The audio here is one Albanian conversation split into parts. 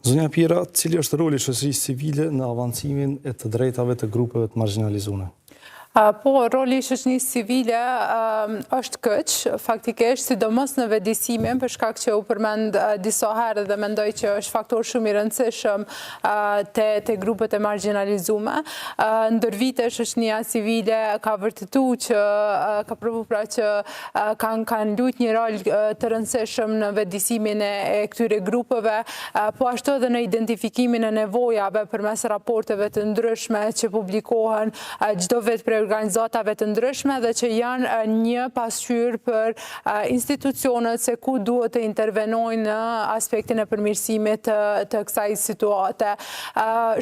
Zonja Pjera, cili është roli i shoqërisë civile në avancimin e të drejtave të grupeve të marginalizuara? Po, roli i shoqërisë civile është këç, faktikisht, sidomos në vetëdijsime, për shkak që u përmend disa herë dhe mendoj që është faktor shumë i rëndësishëm te grupet e marginalizuara. Ndër vite shoqëria civile ka vërtetuar që ka provuar pra që kanë luajtur një rol të rëndësishëm në vetëdijsimin e këtyre grupeve, po ashtu edhe në identifikimin e nevojave përmes raporteve të ndryshme që publikohen çdo vit për organizatave të ndryshme dhe që janë një pasqyrë për institucionet se ku duhet të intervenojnë në aspektin e përmirësimit të kësaj situate.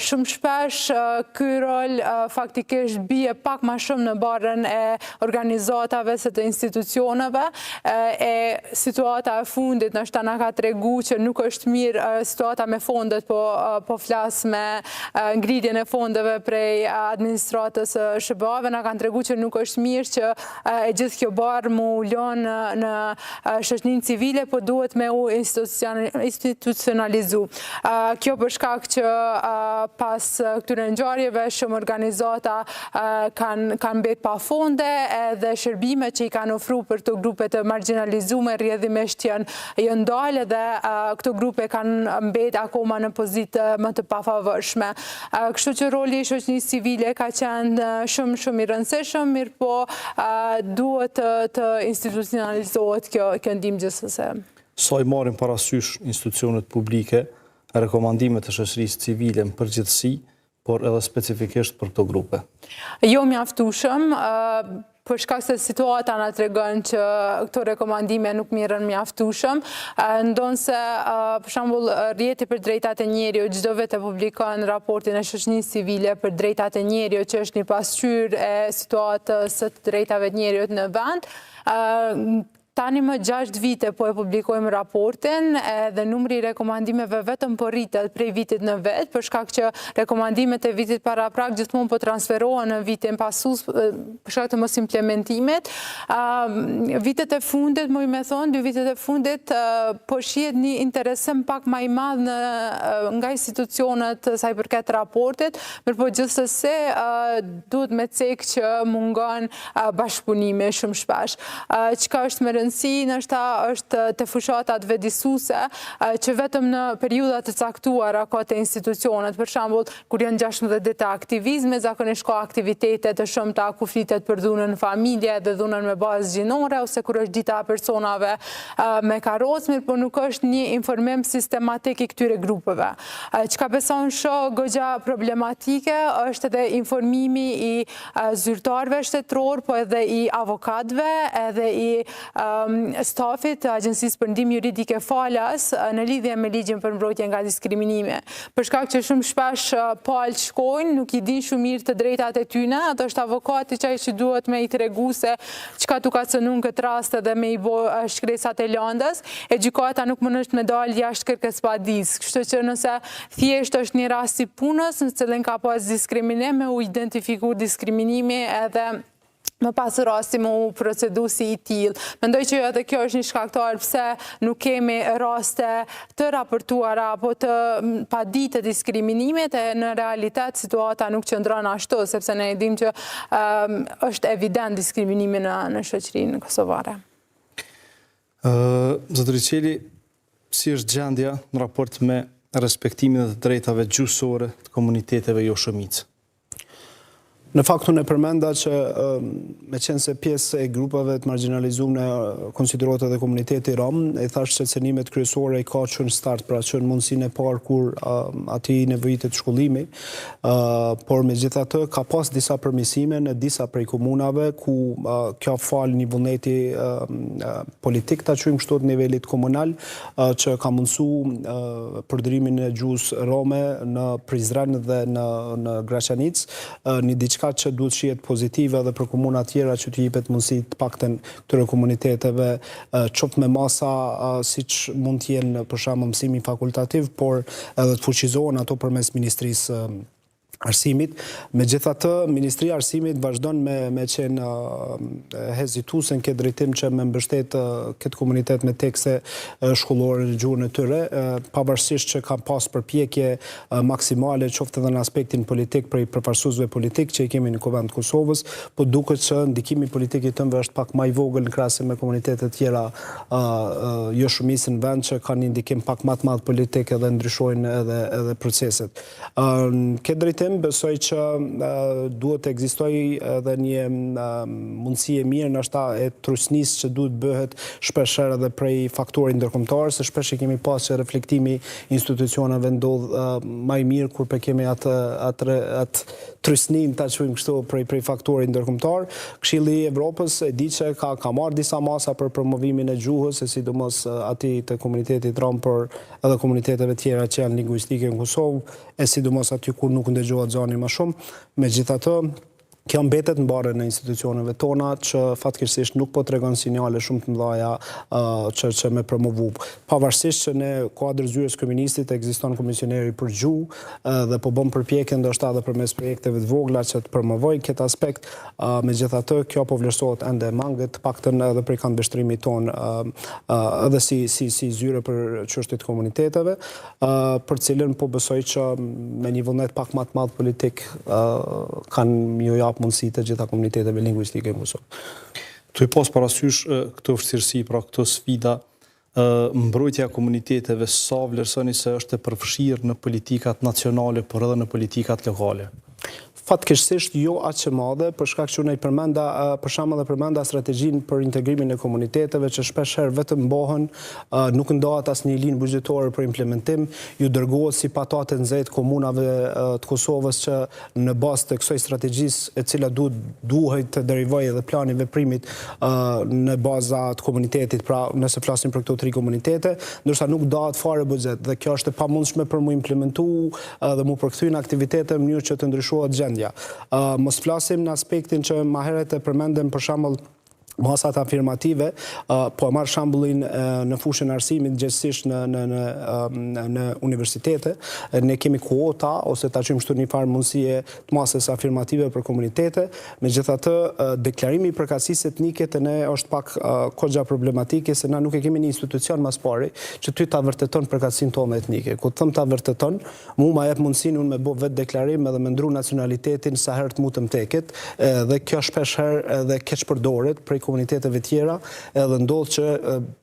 Shumë shpesh ky rol faktikisht bie pak më shumë në barrën e organizatave se të institucioneve e situata e fundit nështë na ka tregu që nuk është mirë situata me fondet, po flas me ngritjen e fondeve prej administratës SHB-ave na kanë tregu që nuk është mirë që e gjithë kjo barë mu lënë në shoqërinë civile, po duhet me u institucionalizu. Kjo për shkak që pas këtyre ngjarjeve shumë organizata kanë mbet pa fonde edhe shërbimet që i kanë ofruar për këto grupe të marginalizuara rrjedhimisht janë ndalë dhe këto grupe kanë mbet akoma në pozitë më të pafavorshme. Kështu që roli i shoqërisë civile ka qenë shumë i rëndësishëm, mirë po duhet të institucionalizohet kjo ndihmë gjithsesi. Sa i marrin parasysh institucionet publike rekomandimet e shoqërisë civile në përgjithësi, por edhe specifikisht për këto grupe? Jo mjaftueshëm, për shkak se situata na tregon që këto rekomandime nuk mirën mjaftueshëm, ndonse për shembull rrjeti për drejtat e njeriut çdo vit e publikon raportin e shoqërisë civile për drejtat e njeriut, që është një pasqyrë e situatës së drejtave të njeriut në vend. Tani më 6 vite po e publikojmë raportin dhe numri i rekomandimeve vetëm po rritet prej vitit në vit, për shkak që rekomandimet e vitit paraprak gjithmonë po transferohen në vitin pasues për shkak të mos implementimit. Vitet e fundit, më me thonë, 2 vitet e fundit po shihet një interesim pak më i madh nga institucionet sa i përket raportit, mirë po gjithsesi duhet me cek që mungon bashkëpunimi shumë shpesh. Çka është më nështë të fushatat vetëdijsuese që vetëm në periudat të caktuara ka të institucionet, për shembull kur janë 16 ditë aktivizmi, zakonisht ka aktivitete të shumta ku flitet për dhunën në familje dhe dhunën me bazë gjinore, ose kur është dita e personave me karrocë, mirë po nuk është një informim sistematik i këtyre grupeve. Çka beson shoh goxha problematike është edhe informimi i zyrtarëve shtetëror, po edhe i avokatëve, edhe i stafit të Agjencisë për Ndihmë Juridike Falas në lidhje me ligjin për mbrojtje nga diskriminimi. Për shkak që shumë shpesh palë shkojnë, nuk i din shumë mirë të drejtat e tyre, ato është avokati që duhet me i tregu se çka tu ka cënuar në këtë rast dhe me i bë shkresat e lëndës, e gjykata nuk mund është me dalë jashtë kërkespadisë. Kështu që nëse thjesht është një rast i punës në cilin ka pas diskriminim, me u identifikuar diskriminimi edhe më pas rasti më u procedu si i tillë. Mendoj që edhe kjo është një shkaktar pse nuk kemi raste të raportuara apo të paditë të diskriminimit, e në realitet situata nuk qëndron ashtu, sepse ne e dim që është evident diskriminimi në shoqërinë kosovare. Zotëri Qeli, si është gjendja në raport me respektimin e të drejtave gjyqësore të komuniteteve jo shumicë? Në faktu në përmenda që me qenë se pjesë e grupeve të marginalizuara konsiderohet edhe komuniteti rom, e thash që cënimet kryesore i ka qenë start, pra qenë mundësinë e parë kur ati nevojitet shkollimi, por megjithatë ka pas disa përmirësime në disa prej komunave ku kjo fal një vullneti politik ta quajmë kështu të nivelit komunal, që ka mundësu përdorimin e gjuhës rome në Prizren dhe në Graçanic, një diçka që duhet shihet pozitive edhe për komuna tjera që t'i jepet mundësi të paktën këtyre komuniteteve qoftë me masa siç mund të jenë për shembull mësimi fakultativ, por edhe të fuqizohen ato përmes Ministrisë arsimit. Megjithatë, Ministria e Arsimit vazhdon me qenë hezituese në këtë drejtim që me mbështet këtë komunitet me tekste shkollore në gjuhën e tyre, pavarësisht që kanë pas përpjekje maksimale qoftë edhe në aspektin politik prej përfaqësuesve politik që i kemi në Kuvend të Kosovës, po duket që ndikimi politik i tyre është pak më i vogël në krahasim me komunitetet tjera jo shumicën në vend që kanë një ndikim pak më të madh politik edhe ndryshojnë edhe proceset. Në këtë drejtim besoj që duhet të ekzistojë edhe një mundësi e mirë ndoshta e trusnisë që duhet bëhet shpeshherë edhe prej faktorit ndërkombëtar, se shpesh kemi pasur që reflektimi i institucioneve ndodh më i mirë kur kemi atë trysnin ta quajmë kështu prej faktorit ndërkombëtar. Këshilli i Evropës e di që ka marrë disa masa për promovimin e gjuhës, e sidomos atij të komunitetit rom, por edhe komuniteteve tjera që janë lingvistike në Kosovë, e sidomos aty ku nuk ndëgjohet zoni më shumë. Megjithatë, kjo mbetet në barën e institucioneve tona që fatkeqësisht nuk po tregon sinjale shumë të mëdha që me promovu. Pavarësisht që në kuadër zyrës kryeministit ekziston komisioneri për gjuhë dhe po bën përpjekje ndoshta edhe përmes projekteve të vogla që të promovojnë këtë aspekt. Megjithatë, kjo po vlerësohet ende e mangët, paktën edhe prej këndvështrimit ton edhe si zyre për çështjet e komuniteteve, për cilën po besoj që me një vullnet pak më të madh politik kanë mundësi të gjitha komuniteteve lingvistike në Kosovë. Tu i pas parasysh këto vështirësi, pra këto sfida, mbrojtja e komuniteteve, sa vlerësoni se është e përfshirë në politikat nacionale, por edhe në politikat lokale? Fatkeqësisht jo aq që madhe, për shkak që unë për shembull përmenda strategjinë për integrimin e komuniteteve që shpeshherë vetëm mbohen, nuk ndahet asnjë linjë buxhetore për implementim, ju dërgohet si patate nxehtë komunave të Kosovës që në bazë të kësaj strategjisë e cila duhet të derivojë edhe plani veprimit në baza të komunitetit, pra nëse flasim për këto 3 komunitete, ndërsa nuk dahet fare buxhet dhe kjo është e pamundshme për mu implementu dhe mu përkthy në aktivitete në mënyrë që të ndryshohet gjendja. Mos flasim në aspektin që më herët e përmendëm për shembull masat afirmative, po e marr shembullin në fushën e arsimit gjithsesi në universitete, ne kemi kuota ose ta quajmë kështu një farë mundësie të masës afirmative për komunitete. Megjithatë, deklarimi i përkatësisë etnike te ne është pak kogja problematike, se na nuk e kemi një institucion mas pari që ty ta vërteton përkatësinë tonë etnike. Ku them ta vërteton, mua ma jep mundësinë unë me bë vetë deklarim edhe me ndru nacionalitetin sa herë të mutëm teket, dhe kjo shpesh herë edhe keq përdoret prej komuniteteve tjera, edhe ndodh që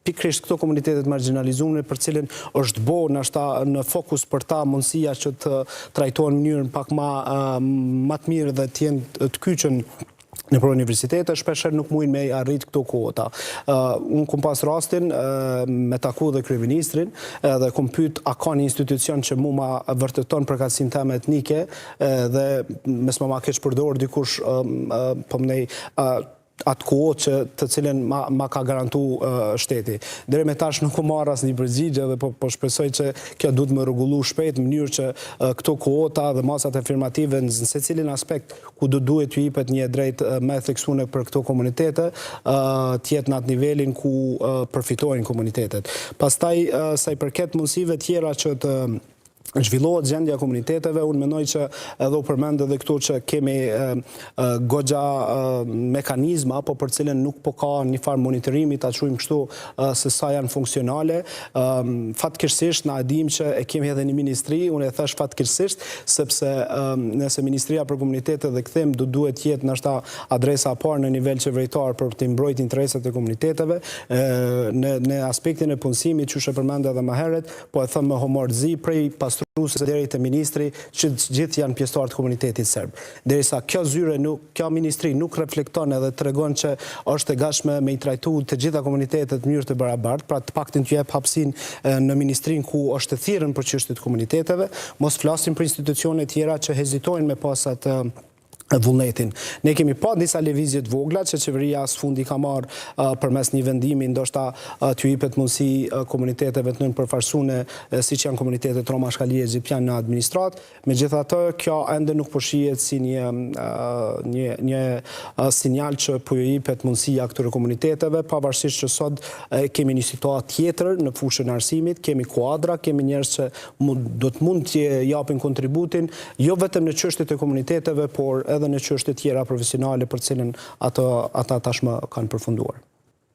pikërisht këto komunitetet marginalizuar për cilën është bërë në fokus për ta mundësia që të trajtohen në mënyrë pak më të mirë dhe të jenë të kyçën në për universitete, shpeshherë nuk mujnë me arrit këto kuota. Unë kom pas rastin me taku dhe kryeministrin dhe kom pyet a ka një institucion që mu ma vërteton përkatësinë time etnike dhe mes ma keq përdor dikush po mnej atë kohë që të cilën ma ka garantu shteti. Deri me tash nuk u marr asnjë përgjigje dhe po shpresoj që kjo duhet më rregullu shpejt në mënyrë që këto kuota dhe masat afirmative në secilin aspekt ku duhet t'ju jepet një drejtë më e theksuar për këto komunitete, të jetë në atë nivelin ku përfitojnë komunitetet. Pastaj sa i përket mundësive tjera që të zhvillohet gjendja e komuniteteve, unë mendoj që edhe u përmend edhe këtu që kemi goxha mekanizma, po për cilën nuk po ka një farë monitorimit, ta quajmë kështu, se sa janë funksionale. Fatkeqësisht na e dim që e kemi edhe një ministri, unë e thash fatkeqësisht, sepse nëse Ministria për Komunitete dhe Kthim duhet jetë ndoshta adresa e parë në nivel qeveritar për të mbrojtur interesat e komuniteteve, në aspektin e punësimit, që e përmend edhe më herët, po e them me homorzi prej pastruese deri te ministri, që gjithë janë pjesëtar të komunitetit serb. Derisa kjo zyre kjo ministri nuk reflekton edhe tregon që është e gatshme me i trajtu të gjitha komunitetet në mënyrë të barabartë, pra të paktën t'ju jep hapësinë në ministrinë ku është e thirrën për çështjet e komuniteteve, mos flasim për institucione tjera që hezitojnë me pas atë vullnetin. Ne kemi pa disa lëvizje të vogla që qeveria së fundi ka marrë përmes një vendimi, ndoshta t'ju jepet mundësi komuniteteve të nënpërfaqësuara, siç janë komunitetet Roma Shkalie Egjiptian në administrat. Megjithatë, kjo ende nuk po shihet si një sinjal që po ju jepet mundësia këtyre komuniteteve, pavarësisht që sot kemi një situatë tjetër në fushën e arsimit, kemi kuadra, kemi njerëz që do të mund të japin kontributin, jo vetëm në çështjet e komuniteteve, por edhe në çështje tjera profesionale për cilën ata tashmë kanë përfunduar.